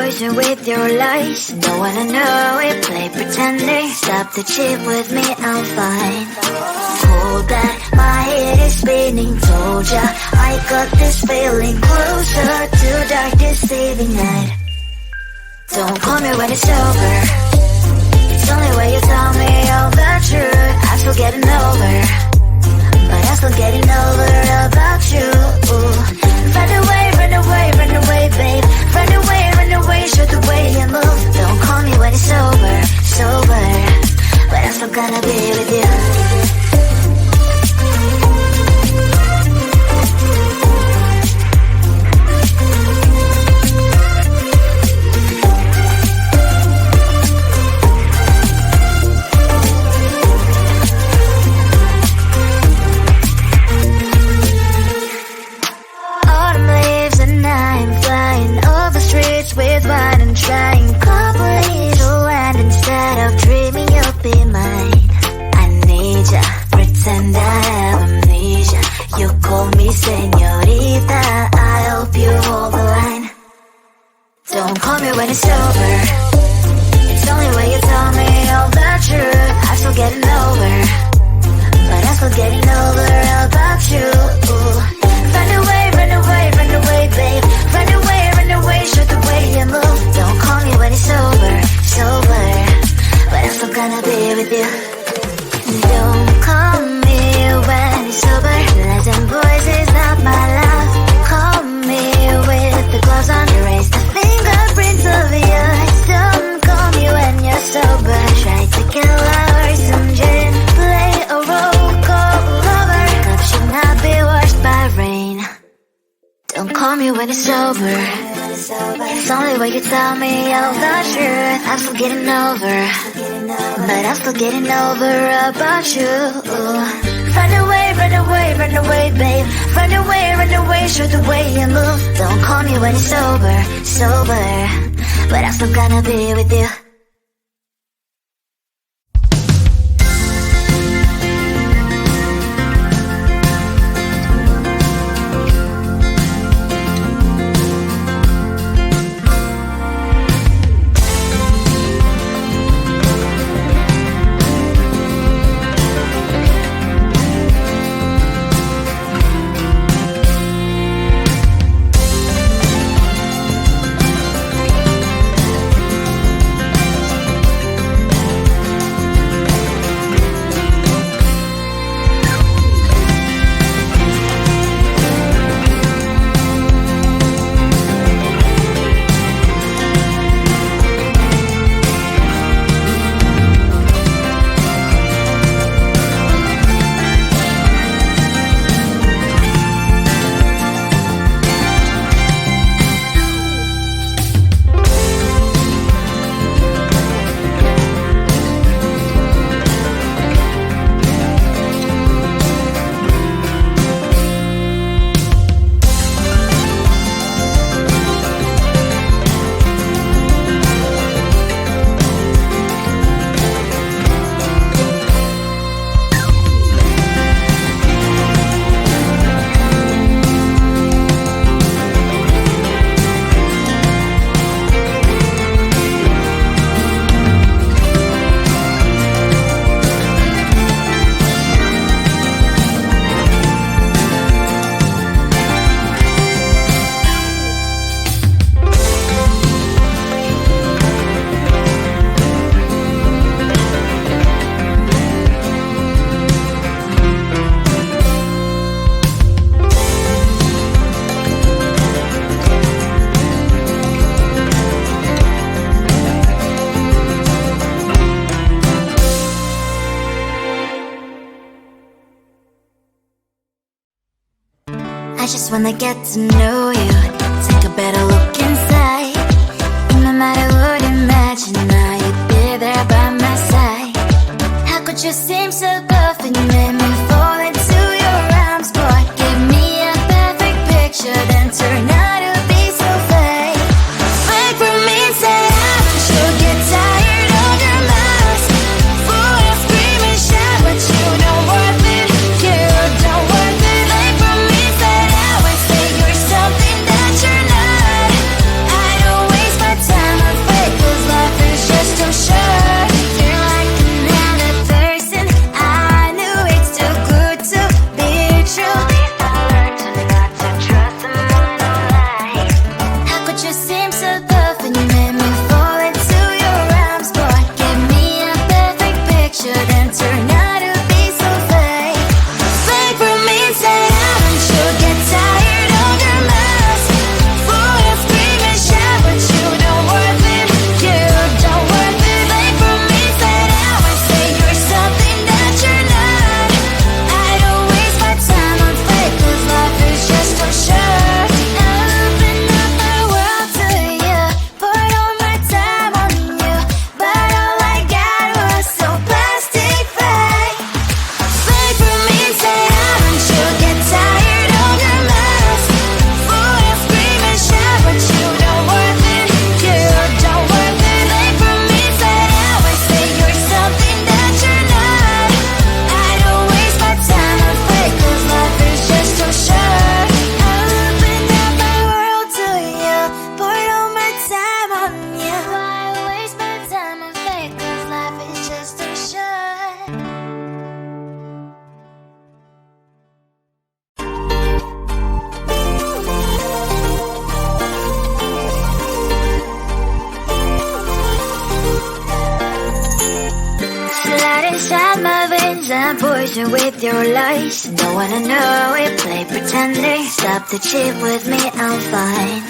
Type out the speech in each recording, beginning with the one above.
poison with your lies. Don't wanna know it, play pretending. Stop the cheat with me, I'm fine. Hold that, my head is spinning. Told ya, I got this feeling. Closer to dark deceiving night. Don't call me when it's over. It's only when you tell me all the truth. I'm still getting over, but I'm still getting over about you. Run away, run away, run away, babe. Run away, show the way you move. Don't call me when it's over, sober, but I'm still gonna be with you. With wine and trying coffee to land instead of dreaming you'll be mine. I need ya, pretend I have amnesia. You call me señorita, I hope you hold the line. Don't call me when it's over. It's only when you tell me all the truth. I'm still getting over, but I'm still getting over about you. Run away, run away, run away, babe. Run away, show the way you move. Don't call me when it's over, sober, but I'm still gonna be with you. Don't call me when it's over. Lies and boys is not my love. Call me with the gloves on. Erase the fingerprints of yours. Don't call me when you're sober. Try to kill our some gin. Play a role, call lover. Love should not be washed by rain. Don't call me when it's over. It's only when you tell me all the truth. I'm still getting over, but I'm still getting over about you. Run away, run away, run away, babe. Run away, show the way you move. Don't call me when it's over, sober, but I'm still gonna be with you. I just wanna get to know you. Take a better look inside. No matter what, imagine now you'd be there by my side. How could you seem so good when you made me fall into your arms, boy? Give me a perfect picture, then turn out to be so fake. Fake from me, say I should get tired of your lies. Full of scream and shout, but you don't worth it. You don't worth it. Fake from me, say I would say you're something that you're not. I don't waste my time. inside my veins and poison with your lies. Don't wanna know it, play pretending. Stop the cheat with me, I'm fine.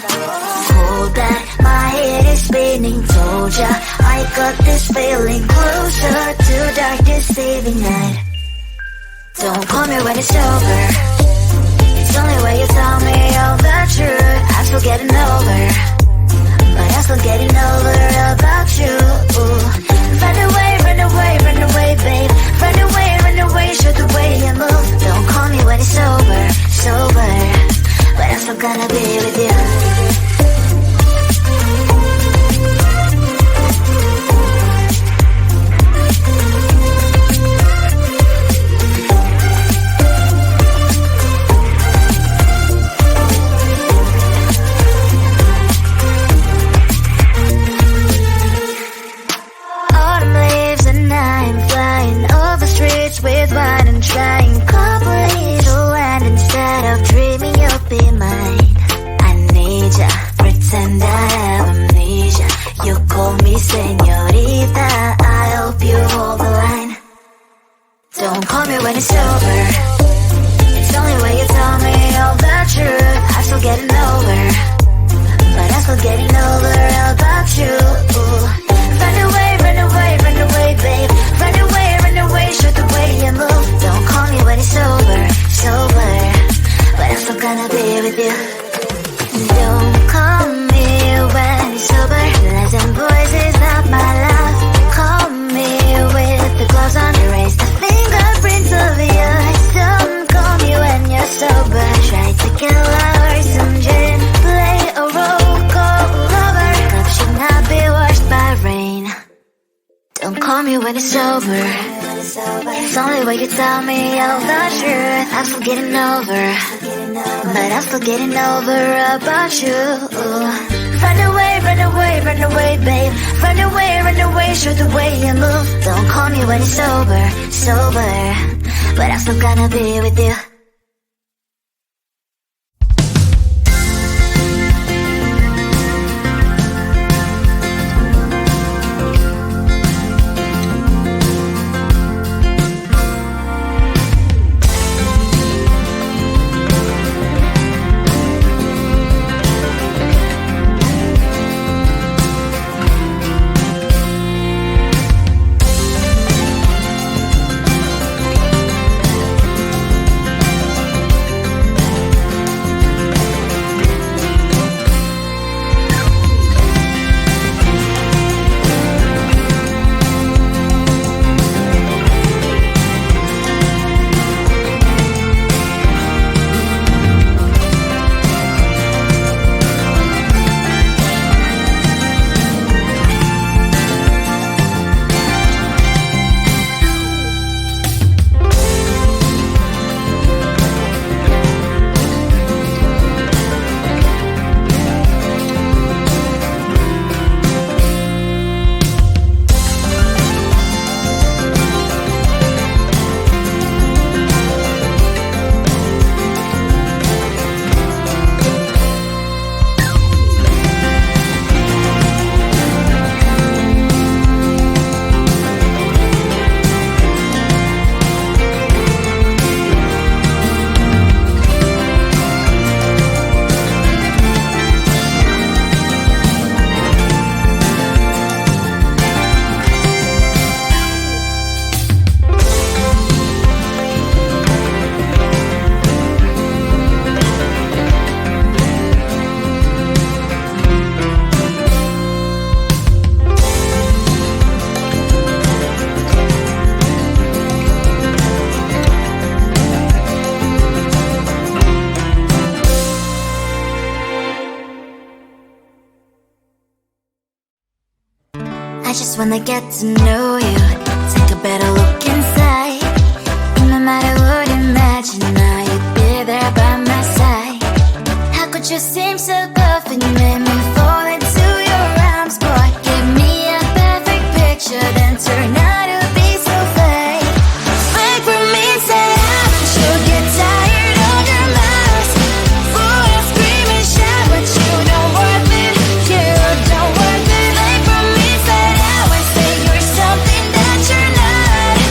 Hold that, my head is spinning. Told ya, I got this feeling closer to dark deceiving night. Don't call me when it's over. It's only when you tell me all the truth. I'm still getting over, but I'm still getting over about you. Run away, run away, run away, babe. Run away, show the way you move. Don't call me when it's over, sober, but I'm still gonna be with you. With wine and trying coffee to land instead of dreaming you'll be mine. I need ya, pretend I have amnesia. You call me señorita, I hope you hold the line. Don't call me when it's over. It's only when you tell me all the truth. I'm still getting over, but I'm still getting over about you. Run away, run away, run away, babe. Run away, show the way you move. Don't call me when it's over, sober, but I'm still gonna be with you. Don't call me when it's over. Lies and boys is not my love. Call me with the gloves on. Erase the fingerprints of yours. Don't call me when you're sober. Try to kill our some gin. Play a role called lover. Love should not be washed by rain. Don't call me when it's over. It's only when you tell me all the truth. I'm still getting over, but I'm still getting over about you. Run away, run away, run away, babe. Run away, show the way you move. Don't call me when it's over, sober, but I'm still gonna be with you. I just wanna get to know you. Take a better look inside. No matter what, imagine now you'd be there by my side. How could you seem so perfect? You made me fall into your arms, boy. Give me a perfect picture, then turn out to be so fake. Fake for me, say haven't you get tired of your lies? Fool and scream and shout, but you don't worth it. You don't worth it. Fake for me, say I would say you're something that you're not.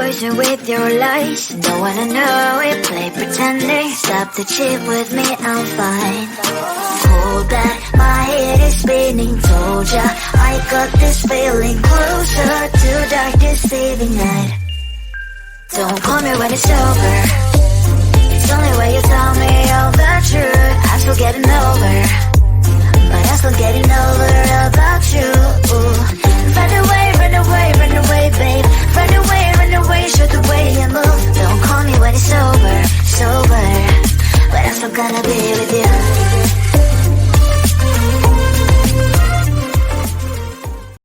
poison with your lies. Don't wanna know it, play pretending. Stop the cheat with me, I'm fine. Hold that, my head is spinning. Told ya, I got this feeling closer to dark deceiving night. Don't call me when it's over. It's only when you tell me all the